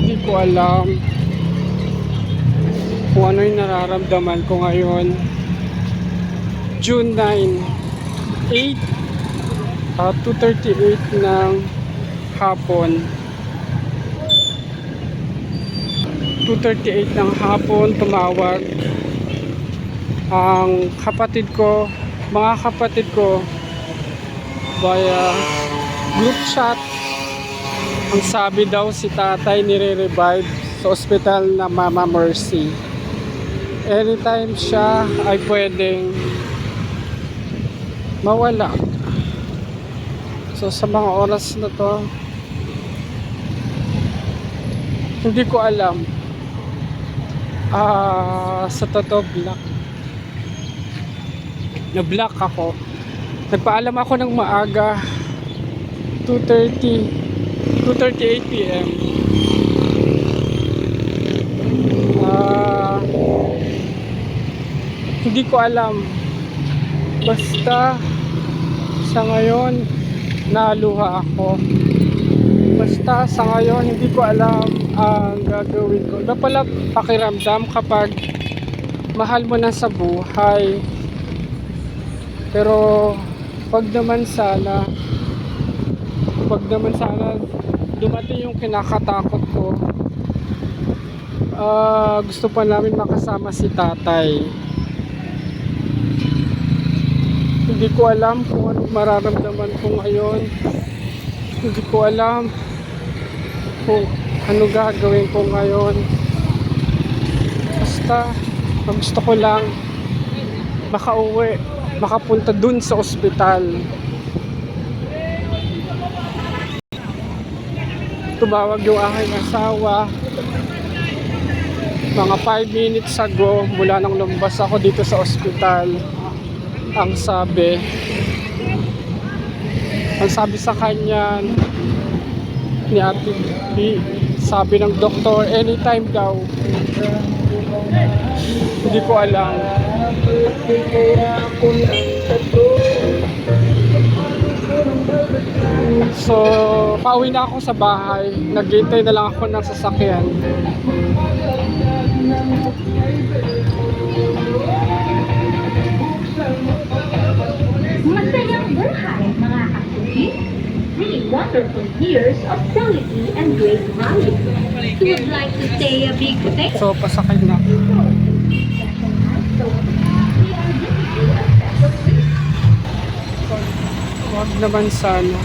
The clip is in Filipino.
Hindi ko alam kung ano yung nararamdaman ko ngayon. June 9, 2:38 ng hapon. 2:38 ng hapon, tumawag ang mga kapatid ko via group chat. Ang sabi daw, si tatay nire-revive sa ospital na Mama Mercy. Anytime siya ay pwedeng mawala. So sa mga oras na to, hindi ko alam. Sa totoo, na-block ako. Nagpaalam ako ng maaga, 2:38 PM. Hindi ko alam. Basta sa ngayon naluha ako. Basta sa ngayon hindi ko alam ang gagawin ko. Iba pala pakiramdam kapag mahal mo na sa buhay. Pero wag naman sana dumating yung kinakatakot ko. Gusto pa namin makasama si tatay. Hindi ko alam kung ano mararamdaman ko ngayon. Hindi ko alam kung ano gagawin ko ngayon. Basta gusto ko lang makauwi, makapunta dun sa ospital. Tumawag yung aking asawa mga 5 minutes ago mula nang lumabas ako dito sa ospital. Ang sabi sa kanya ni Ate B, sabi ng doktor anytime daw. Hindi ko alam. So pauwi na ako sa bahay. Naghihintay na lang ako ng sasakyan. Masayang buhay, mga kasuki. 3 wonderful years of quality and great value. We would like to say a big thank you. So pasakay na. Wag naman sana.